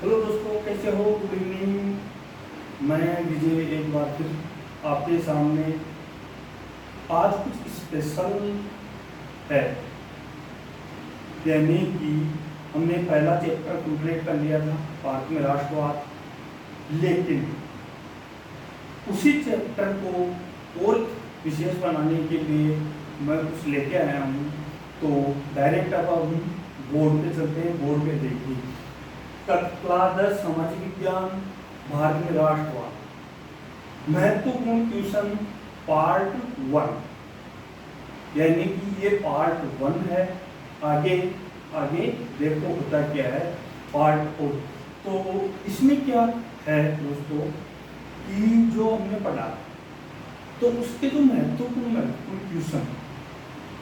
Hello दोस्तों, कैसे हो? Good evening. मैं विजय एक बार फिर आपके सामने आज कुछ स्पेशल है। यानी कि हमने पहला चैप्टर कंप्लीट कर लिया था, भारत में राष्ट्रवाद, लेकिन उसी चैप्टर को और विशेष बनाने के लिए मैं कुछ लेके आया हूँ। तो डायरेक्ट अब हम बोर्ड पे चलते हैं। बोर्ड पे देखिए, क्लास 10 सामाजिक विज्ञान, भारत में राष्ट्रवाद, महत्वपूर्ण क्वेश्चन पार्ट 1। यानी कि ये पार्ट 1 है। आगे आगे देखो होता क्या है पार्ट 4। तो इसमें क्या है दोस्तों कि जो हमने पढ़ा तो उसके जो महत्वपूर्ण क्वेश्चन,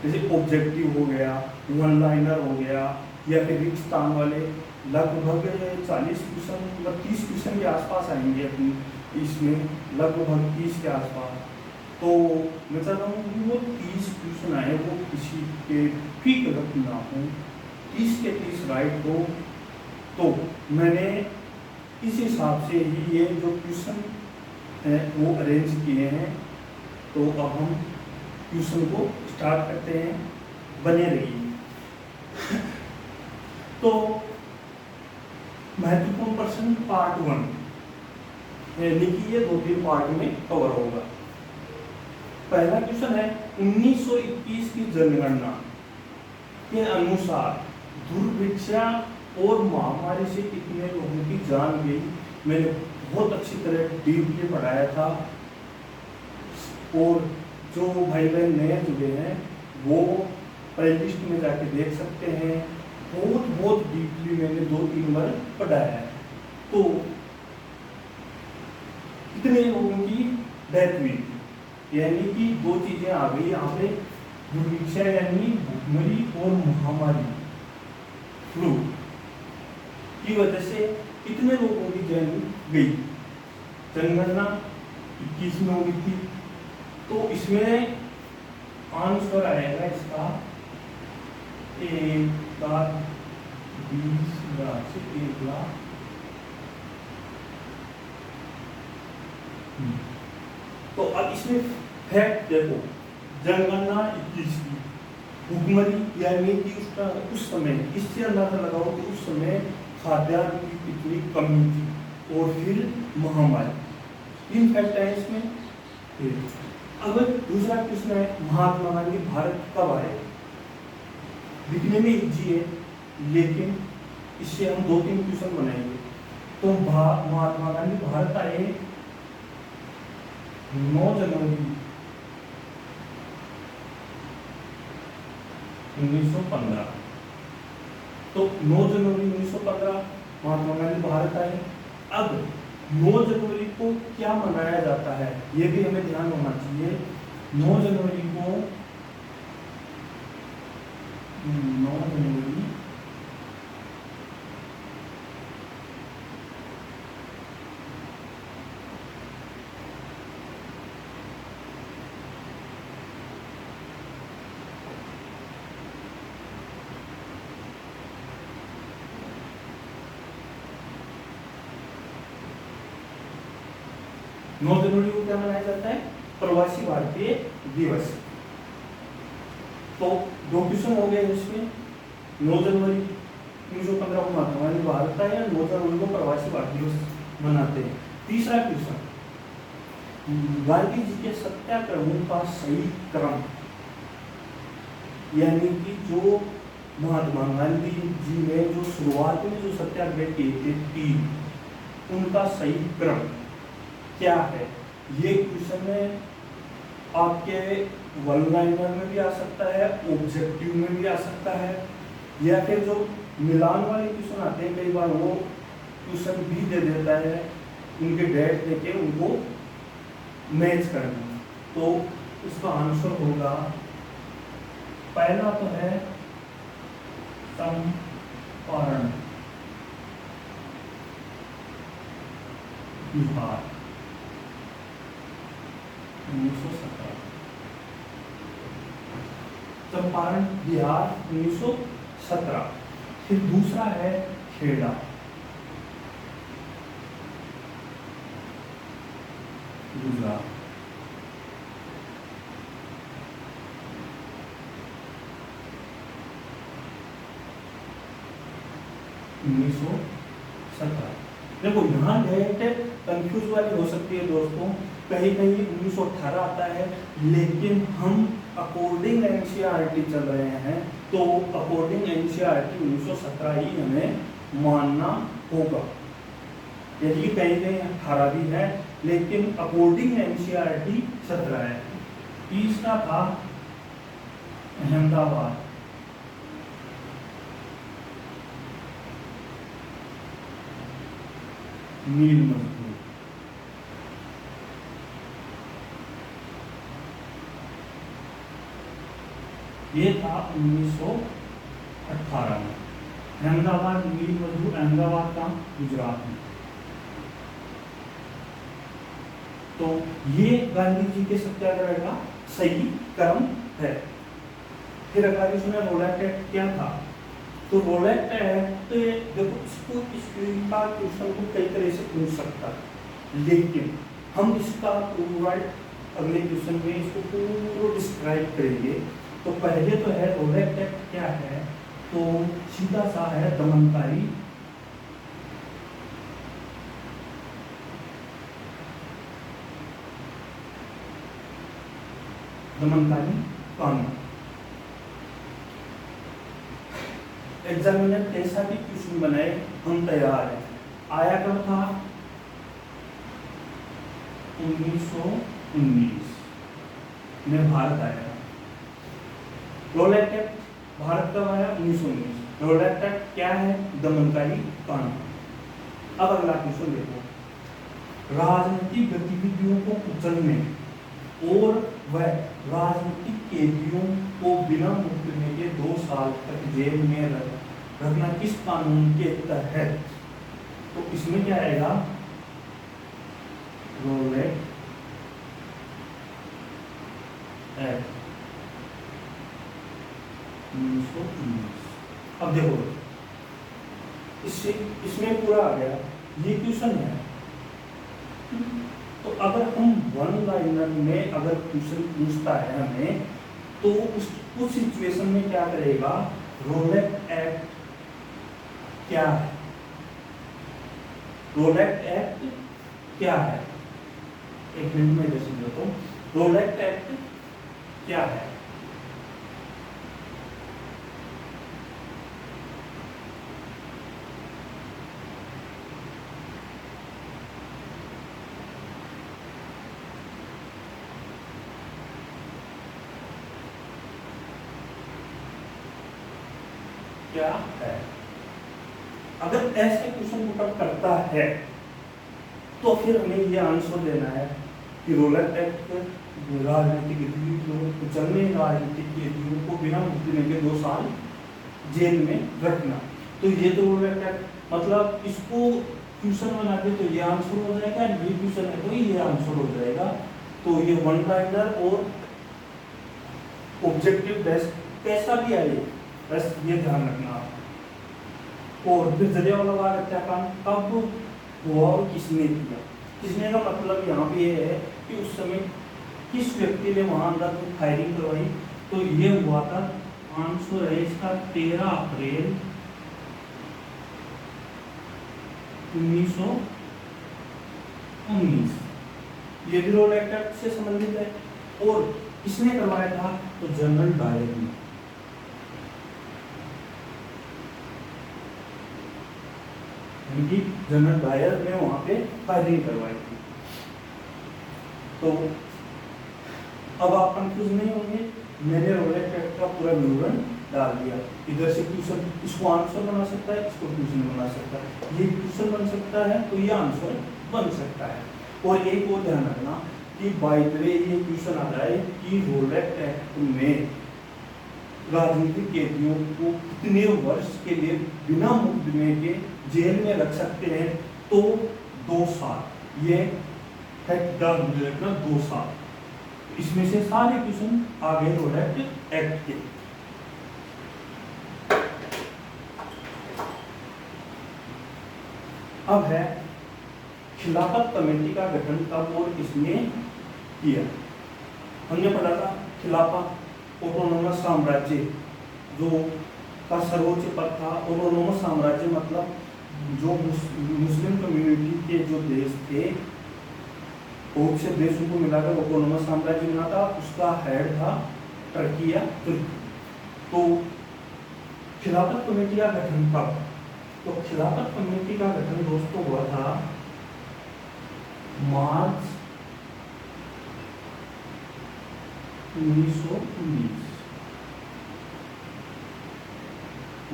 जैसे ऑब्जेक्टिव हो गया, वन लाइनर हो गया, या फिर रिक्त स्थान वाले, लगभग 40 क्वेश्चन, मतलब 30 क्वेश्चन के आसपास आएंगे अपनी इसमें, लगभग 30 के आसपास। तो मैं चाहता हूँ कि वो 30 क्वेश्चन आए वो किसी के भी गलत ना हो, 30 के 30 राइट हो। तो मैंने इस हिसाब से ही ये जो क्वेश्चन है वो अरेंज किए हैं। तो अब हम क्वेश्चन को स्टार्ट करते हैं, बने रहिए। तो महत्वपूर्ण प्रश्न पार्ट 1, यानी कि ये 2-3 पार्ट में कवर होगा। पहला क्वेश्चन है 1921 की जनगणना के अनुसार दुर्भिक्षा और महामारी से कितने लोगों की जान गई। मैंने बहुत अच्छी तरह डीपली पढ़ाया था, और जो भाई बहन नए जुड़े हैं वो प्लेलिस्ट में जाके देख सकते हैं। बहुत डीपली मैंने 2-3 बार पढ़ाया है। तो कितने लोगों की डेथ हुई थी, यानी कि दो चीजें आ गई यहाँ पे, दुर्भिक्षा यानी भूखमरी और महामारी, फ्लू की वजह से कितने लोगों की जान गई। जनगणना 21 में हुई थी। तो इसमें आंसर आएगा इसका 1,20,000 से 1,00,000। तो अब इसमें फैक्ट देखो, जनगणना 21 की, भूखमरी यानी कि उसका उस समय, इससे अंदाजा लगाओ कि उस समय खाद्यान्न की कितनी कमी थी, और फिर महामारी, 3 फैक्ट है इसमें। अब दूसरा क्वेश्चन है महात्मा गांधी भारत कब आए। दिखने में इजी है, लेकिन इससे हम 2-3 क्वेश्चन बनाएंगे। तो महात्मा गांधी भारत आए 9 जनवरी 1915। तो 9 जनवरी 1915 महात्मा गांधी भारत आए। अब 9 जनवरी को क्या मनाया जाता है, ये भी हमें ध्यान होना चाहिए। 9 जनवरी को 9 जनवरी को क्या मनाया जाता है, प्रवासी भारतीय दिवस। तो 2 क्वेश्चन हो गए इसमें। 9 जनवरी 1915 को महात्मा गांधी भारत आए, 9 जनवरी को प्रवासी भारतीय दिवस मनाते हैं। तीसरा क्वेश्चन, गांधी जी के सत्याग्रहों का सही क्रम, यानी कि जो महात्मा गांधी जी ने जो शुरुआत में जो सत्याग्रह किए थे 3, उनका सही क्रम क्या है। ये क्वेश्चन में आपके वन लाइनर में भी आ सकता है, ऑब्जेक्टिव में भी आ सकता है, या फिर जो मिलान वाले क्वेश्चन आते हैं कई बार वो क्वेश्चन भी दे देता है, उनके डेट देके उनको मैच करना। तो इसका आंसर होगा, पहला तो है चंपारण बिहार 1917, चंपारण बिहार 1917। फिर दूसरा है खेड़ा, गुजरात। 1917। देखो यहाँ डेट कंफ्यूज वाली हो सकती है दोस्तों, कहीं कहीं 1918 आता है, लेकिन हम अकॉर्डिंग एनसीईआरटी चल रहे हैं, तो अकॉर्डिंग एनसीईआरटी 1917 ही हमें मानना होगा। यदि कहीं कहीं 18 भी है, लेकिन अकॉर्डिंग एनसीईआरटी 17 है। तीसरा था अहमदाबाद। मील मजदूर। ये था 1918 में। अहमदाबाद मील मजदूर, अहमदाबाद का गुजरात में। तो ये गांधी जी के सत्याग्रह का सही क्रम है। फिर अगर इसमें रोलेट एक्ट क्या था, तो रोलेट एक्ट देखो इसको इसका क्वेश्चन को कई तरह से पूछ सकता है, लेकिन हम इसका पूरा अगले क्वेश्चन में इसको पूरा डिस्क्राइब करेंगे। तो पहले तो है रोलेट एक्ट क्या है, तो सीधा सा है दमनकारी कानून। एग्जामिनर कैसा भी क्वेश्चन बनाए हम तैयार हैं। आया कब था, 1919 में भारत आया। रोलेट एक्ट भारत कब आया, 1919। रोलेट एक्ट क्या है, दमनकारी कानून। अब अगला क्वेश्चन देखो, राजनीतिक गतिविधियों को कुचलने और वह राजनीतिक कैदियों को बिना मुकदमे के 2 साल तक जेल में रखना किस कानून के तहत, तो इसमें क्या आएगा, रोलेट एक्ट 1919। अब देखो इसमें पूरा आ गया, ये क्वेश्चन है। तो अगर हम वन लाइनर में अगर क्वेश्चन पूछता है हमें, तो उस सिचुएशन में क्या करेगा, रोलेट एक्ट क्या है, रोलेट एक्ट क्या है, एक मिनट में जैसे देखो रोलेट एक्ट क्या है। क्या है, अगर ऐसे क्वेश्चन पुटअप करता है तो फिर हमें ये आंसर देना है कि रोलेट एक्ट राजनीतिक गतिविधियों को कुचलने, राजनीतिक कैदियों को बिना मुकदमे के 2 साल जेल में रखना। तो ये तो रोलेट एक्ट मतलब इसको क्वेश्चन बना दे तो ये आंसर हो जाएगा, ये क्वेश्चन है तो ये आंसर हो जाएगा। तो ये वन लाइनर और ऑब्जेक्टिव बेस्ड कैसा भी आए, बस ये ध्यान रखना। और फिर जलियांवाला बाग हत्याकांड कब हुआ और किसने किया, किसने का मतलब यहाँ पे ये है कि उस समय किस व्यक्ति ने वहां अंदर फायरिंग करवाई। तो ये हुआ था 500 रईस का 13 अप्रैल 1919। ये भी रोलेट एक्ट से संबंधित है। और किसने करवाया था, तो जनरल डायर ने। जनरल डायर ने वहां पे फायरिंग करवाई थी। तो अब आप कंफ्यूज नहीं होंगे, मैंने रोलेट एक्ट का पूरा विवरण डाल दिया। इधर से क्वेश्चन इसको आंसर बना सकता है, इसको क्वेश्चन बना सकता है, ये क्वेश्चन बन सकता है तो ये आंसर बन सकता है। और एक और ध्यान रखना कि बाय द वे ये क्वेश्चन आ जाए कि रोलेट एक्ट में राजनीतिक कैदियों को कितने वर्ष के लिए बिना मुकदमे के जेल में रख सकते हैं, तो 2 साल। ये है 2 साल। इसमें से सारे क्वेश्चन आ गए रोलेट एक्ट के। अब है खिलाफत कमेटी का गठन कब और किसने किया? हमने पढ़ा था खिलाफत ऑटोनोमस साम्राज्य जो का सर्वोच्च पद था। ऑटोनोमस साम्राज्य मतलब जो मुस्लिम कम्युनिटी के जो देश थे, बहुत से देशों को मिलाकर ऑटोनोमस साम्राज्य बना था। उसका हेड था टर्की या तुर्की। तो खिलाफत कमेटी का गठन कब? तो खिलाफत कमेटी का गठन दोस्तों हुआ था मार्च 1919।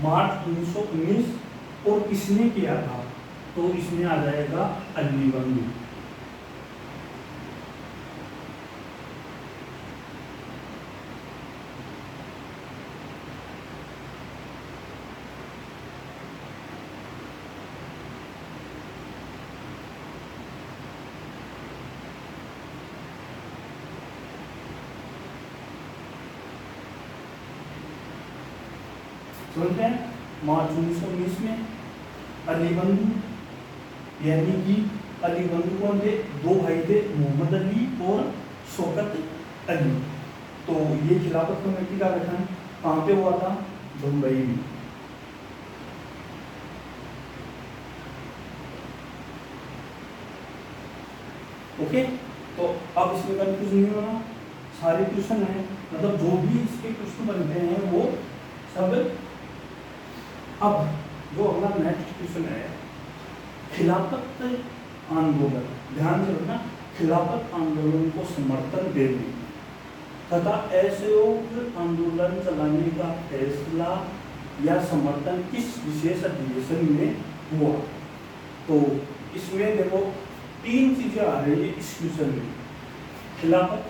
मार्च 1919। और किसने किया था? तो इसमें आ जाएगा अली बंधु। समझते हैं? मार्च 1919 में अली बंधु, यानी कि अली बंधु कौन थे? दो भाई थे, मोहम्मद अली और शौकत अली। तो ये खिलाफत कमेटी का गठन कहाँ पे हुआ था? मुंबई में। ओके, तो अब इसमें कंफ्यूजन नहीं होना, सारे क्वेश्चन है, मतलब जो भी इसके क्वेश्चन बनते हैं वो सब। अब जो अगला नेक्स्ट क्वेश्चन है, खिलाफत आंदोलन। ध्यान से रखना, खिलाफत आंदोलन को समर्थन देने तथा असहयोग आंदोलन चलाने का फैसला या समर्थन किस विशेष अधिवेशन में हुआ? तो इसमें देखो तीन चीजें आ रही है इस क्वेश्चन में। खिलाफत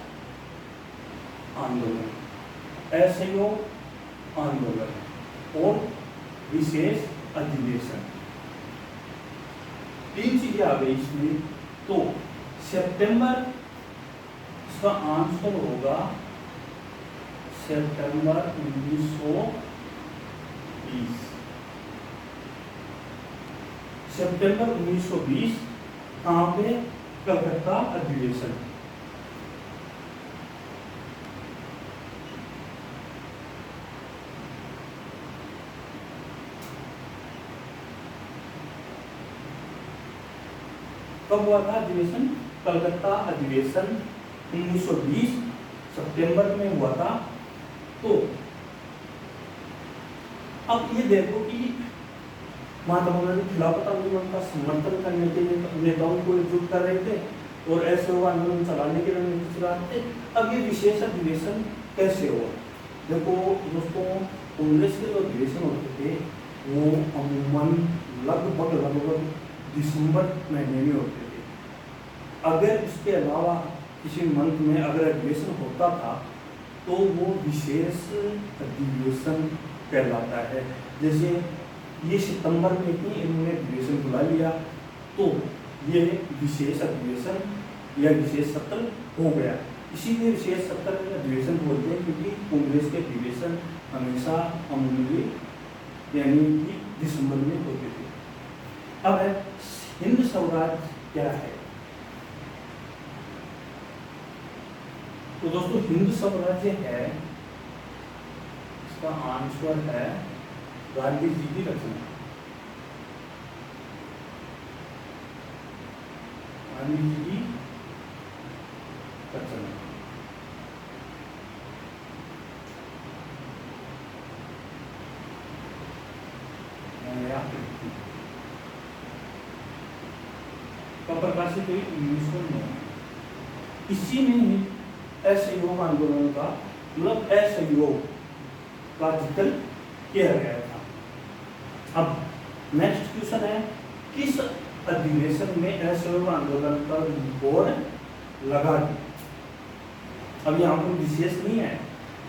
आंदोलन, असहयोग आंदोलन और विशेष अधिवेशन, तीन चीजें आ गई इसमें। तो सितंबर, इसका आंसर होगा सितंबर 1920। सितंबर 1920 कहाँ पे? कलकत्ता अधिवेशन। कब हुआ था अधिवेशन? कलकत्ता अधिवेशन 1920 सितंबर में हुआ था। तो अब ये देखो कि महात्मा गांधी खिलाफत आंदोलन का समर्थन करने के लिए नेताओं को एकजुट कर रहे थे और असहयोग आंदोलन चलाने के लिए चला रहे थे। अब ये विशेष अधिवेशन कैसे हुआ? देखो दोस्तों, कांग्रेस के जो अधिवेशन होते थे वो अमूमन लगभग दिसंबर महीने में होते थे। अगर इसके अलावा किसी मंथ में अगर अधिवेशन होता था तो वो विशेष अधिवेशन कहलाता है। जैसे ये सितंबर में ही इन्होंने अधिवेशन बुला लिया तो ये विशेष अधिवेशन या विशेष सत्र हो गया। इसीलिए विशेष सत्र अधिवेशन बोलते हैं, क्योंकि कांग्रेस के अधिवेशन हमेशा अमूमन यानी कि दिसंबर में होते थे। अब है हिंद स्वराज क्या है? तो दोस्तों हिंद स्वराज्य है, इसका आंसर है गांधी जी की रचना। गांधी जी की रचना। प्रकाशित हुई 1909। इसी में ही असहयोग आंदोलन का मतलब असहयोग का जिक्र किया गया था। अब नेक्स्ट क्वेश्चन है, किस अधिवेशन में असहयोग आंदोलन पर बोर्ड लगा दी? अब यहाँ पर विशेष नहीं है,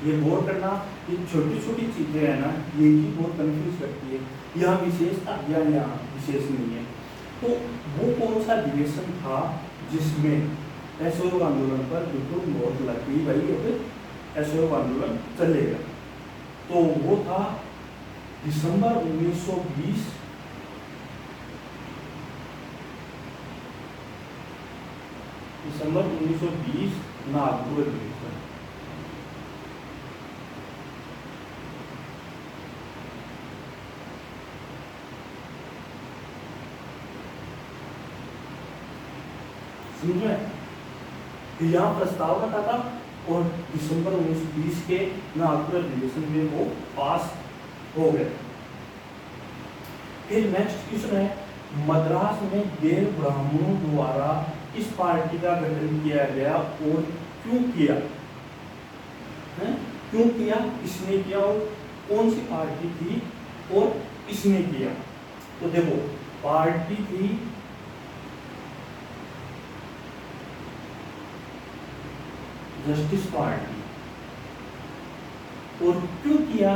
ये बोर्ड करना, ये छोटी छोटी चीजें है ना, ये ही बहुत कंफ्यूज करती है। यहाँ विशेष था या यहाँ विशेष नहीं है। तो वो कौन सा अधिवेशन था जिसमें असहयोग आंदोलन पर बिल्कुल बहुत लग गई भाई अब असहयोग आंदोलन चलेगा? तो वो था दिसंबर 1920 दिसंबर 1920 नागपुर अधिवेशन। समझ में? यहाँ प्रस्ताव रखा था और दिसंबर 1920 के नागपुर अधिवेशन में वो पास हो गए। फिर नेक्स्ट क्वेश्चन है, मद्रास में गैर ब्राह्मणों द्वारा किस पार्टी का गठन किया गया और क्यों किया? क्यों किया, किसने किया और कौन सी पार्टी थी और किसने किया? तो देखो, पार्टी थी जस्टिस पार्टी। और क्यों किया?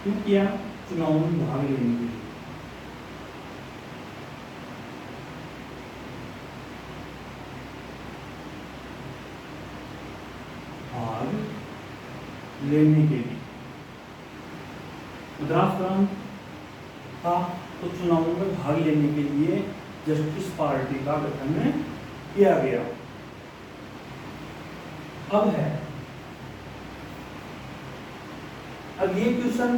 क्यों किया? चुनाव में भाग लेने के लिए। भाग लेने के लिए मद्रास प्रांत था, तो चुनावों में भाग लेने के लिए जस्टिस पार्टी का गठन किया गया। अब ये क्वेश्चन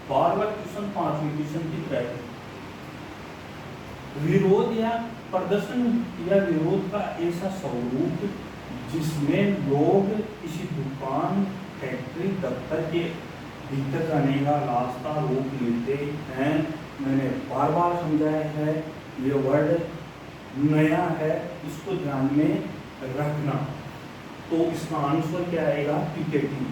बार बार क्वेश्चन 5वें क्वेश्चन की तरह है। विरोध या प्रदर्शन या विरोध का ऐसा स्वरूप जिसमें लोग किसी दुकान, फैक्ट्री, दफ्तर के भीतर जाने का रास्ता रोक लेते हैं। मैंने बार बार समझाया है, ये वर्ड नया है, इसको ध्यान में रखना। तो इसका आंसर क्या आएगा? पिकेटिंग।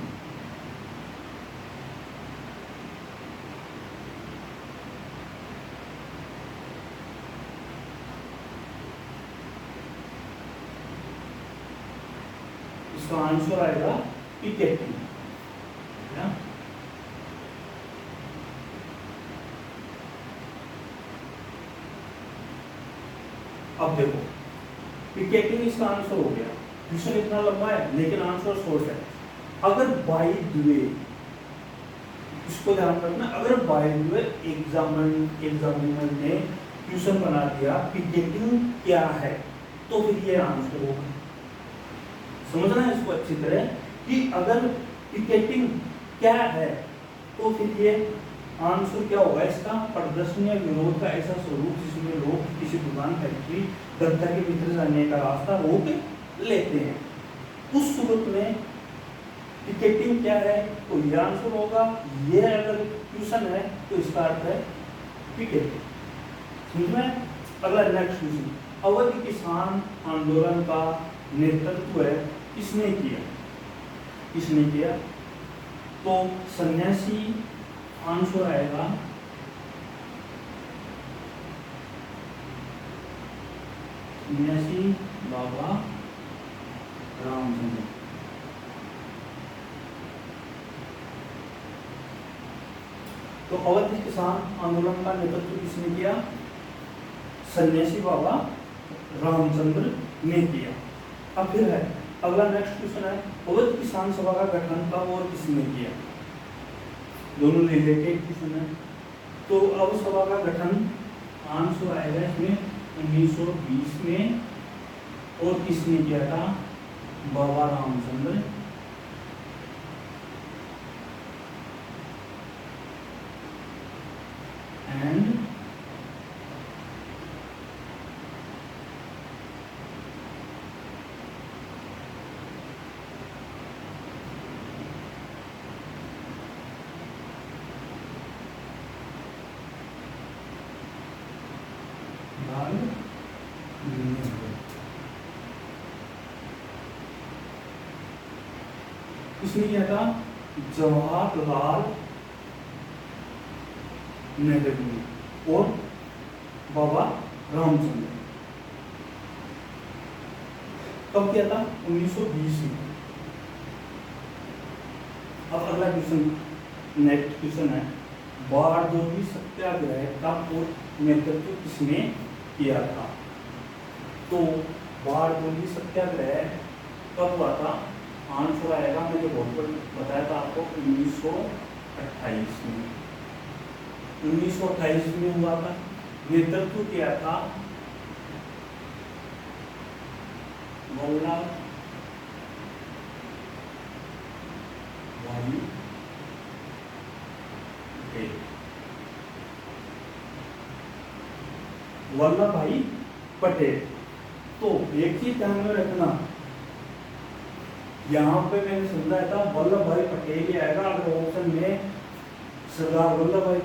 इसका आंसर आएगा पिकेटिंग। अब देखो, पिकेटिंग इसका आंसर हो गया। क्वेश्चन इतना लंबा है लेकिन आंसर शॉर्ट है। अगर बाय द वे, इसको ध्यान रखना, अगर बाय द वे एग्जामिनर ने क्वेश्चन बना दिया पिकेटिंग क्या है, तो फिर ये आंसर होगा। समझना है इसको अच्छी तरह कि अगर पिकेटिंग क्या है तो फिर ये आंसर क्या होगा इसका? प्रदर्शन या विरोध का ऐसा स्वरूप जिसमें लोग किसी दुकान, फैक्ट्री, दफ्तर के भीतर जाने का रास्ता रोक लेते हैं। उस सूरत में पिकेटिंग क्या है तो ये आंसर होगा। ये अगर क्वेश्चन है तो इसका अर्थ है पिकेटिंग। समझ में? अगला नेक्स्ट क्वेश्चन, अवध किसान आंदोलन का नेतृत्व है किसने किया? किसने किया? तो सन्यासी आंसर आएगा सन्यासी बाबा रामचंद्र। तो अवध किसान आंदोलन का नेतृत्व किसने किया? सन्यासी बाबा रामचंद्र ने किया। अब फिर है अगला नेक्स्ट क्वेश्चन है, अवध किसान सभा का गठन कब और किसने किया? दोनों रिलेटेड क्वेश्चन है। तो अब सभा का गठन आंसर आएगा इसमें 1920 में, और किसने किया था? बाबा रामचंद्र। एंड किसने किया था? जवाहरलाल नेहरू और बाबा रामचंद्र। कब किया था? 1920 में। अब अगला क्वेश्चन, नेक्स्ट क्वेश्चन है, बारडोली सत्याग्रह का नेतृत्व किसने किया था? तो बारडोली सत्याग्रह कब हुआ था? आंसर आएगा, मैंने बहुत बार बताया था आपको, 1928 में। 1928 में हुआ था। नेतृत्व किया था वल्लभ भाई पटेल। वल्लभ भाई पटेल। तो एक चीज ध्यान में रखना, यहाँ पे मैंने समझाया था वल्लभ भाई पटेल ही आएगा। अगर ऑप्शन में सरदार वल्लभ भाई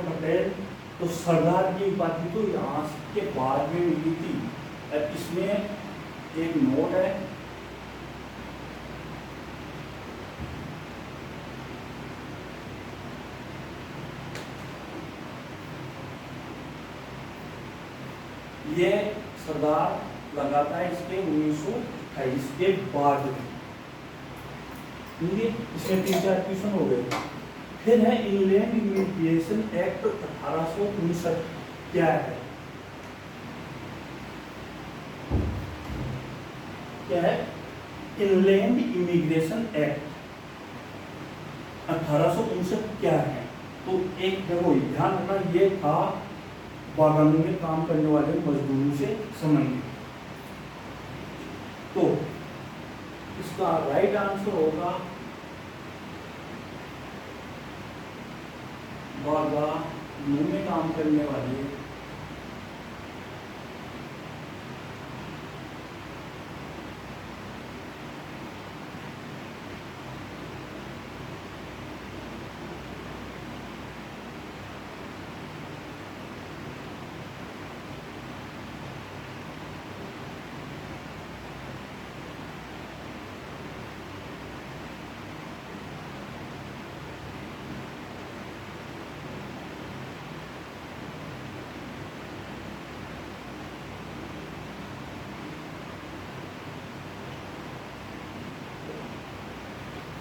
पटेल, तो सरदार की उपाधि तो यहाँ के बाद में मिली थी। इसमें एक नोट है, ये सरदार लगाता है इसके 1928 के बाद में। इसमें 3-4 क्वेश्चन हो गए। फिर है इंग्लैंड इमिग्रेशन एक्ट 1859 क्या है? क्या है इंग्लैंड इमिग्रेशन एक्ट 1859 क्या है? तो एक देखो ध्यान रखना, ये था बागानों में काम करने वाले मजदूरों से संबंधित। तो इसका राइट आंसर होगा बागानों में काम करने वाले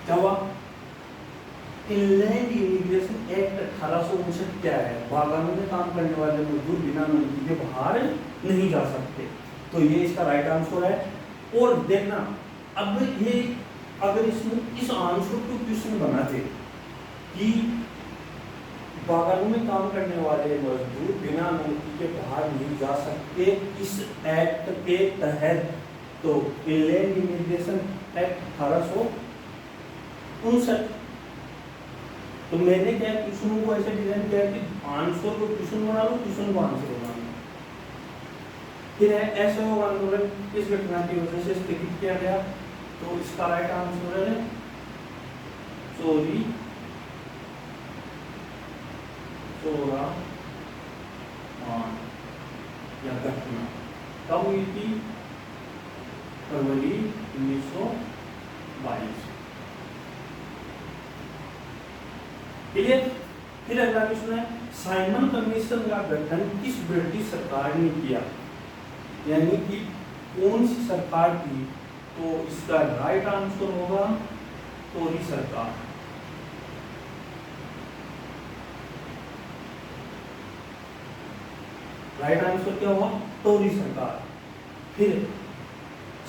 क्या हुआ? इंग्लैंड इमिग्रेशन एक्ट 1859 क्या है? बागानों में काम करने वाले मजदूर बिना अनुमति के बाहर नहीं जा सकते। तो ये इसका राइट आंसर है। और देखना, अब ये अगर इसमें इस आंसर को क्वेश्चन बनाते कि बागानों में काम करने वाले मजदूर बिना अनुमति के बाहर नहीं जा सकते इस एक्ट के तहत, तो इंग्लैंड इमिग्रेशन एक्ट 1859। तो मैंने क्या क्वेश्चनों को ऐसे डिजाइन किया कि आंसर को क्वेश्चन बना लो, क्वेश्चन को आंसर बना लो। फिर है असहयोग आंदोलन इस घटना की वजह से स्थगित किया गया। तो इसका राइट आंसर है चोरी चोरा या घटना कब हुई थी? फरवरी 1922। क्लियर? फिर अगला क्वेश्चन है साइमन कमीशन का गठन किस ब्रिटिश सरकार ने किया? यानी कि कौन सी सरकार थी? तो इसका राइट आंसर होगा टोरी सरकार। राइट आंसर क्या हुआ? टोरी सरकार। फिर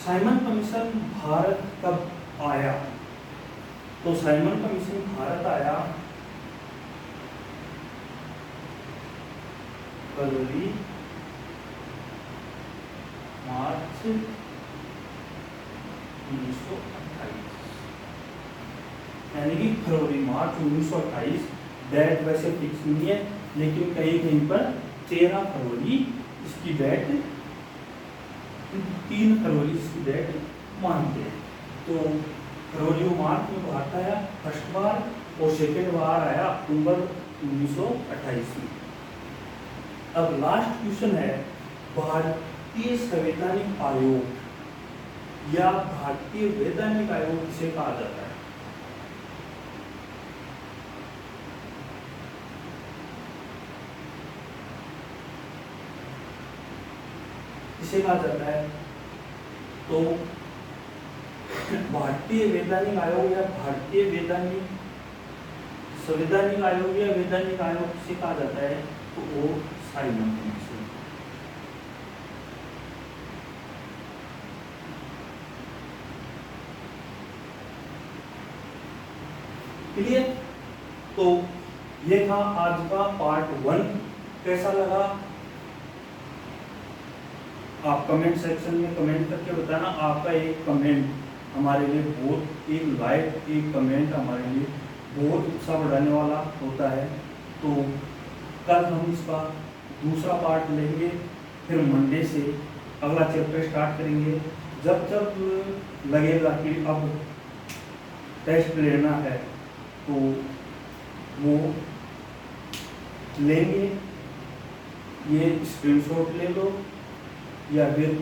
साइमन कमीशन भारत कब आया? तो साइमन कमीशन भारत आया फरवरी मार्च 1928, यानी कि फरवरी मार्च 1928। डेट वैसे फिक्स नहीं है, लेकिन कहीं कहीं पर 13 फरवरी इसकी डेट, 3 फरवरी इसकी डेट मानते हैं। तो फरवरी और मार्च में भारत आया फर्स्ट बार, और सेकेंड बार आया अक्टूबर 1928 में। अब लास्ट क्वेश्चन है भारतीय संवैधानिक आयोग या भारतीय वैधानिक आयोग किसे कहा जाता है? किसे कहा जाता है? तो भारतीय वैधानिक आयोग या भारतीय वैधानिक संवैधानिक आयोग या वैधानिक आयोग किसे कहा जाता है? तो वो साइमन कमीशन। क्लियर? तो ये था आज का पार्ट 1। कैसा लगा आप कमेंट सेक्शन में कमेंट करके बताना। आपका एक कमेंट हमारे लिए बहुत, एक लाइक, एक कमेंट हमारे लिए बहुत उत्साह बढ़ाने वाला होता है। तो कल हम इसका दूसरा पार्ट लेंगे, फिर मंडे से अगला चैप्टर स्टार्ट करेंगे। जब जब लगेगा कि अब टेस्ट लेना है तो वो लेंगे। ये स्क्रीनशॉट ले लो या फिर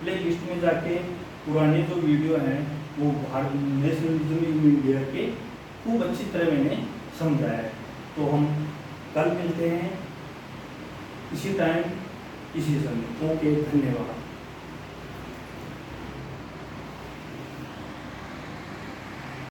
प्ले लिस्ट में जाके पुराने जो वीडियो हैं वो भारत नेशनलिज्म इन इंडिया के खूब अच्छी तरह मैंने समझाया है। तो हम कल मिलते हैं इसी टाइम इसी समय। ओके, धन्यवाद।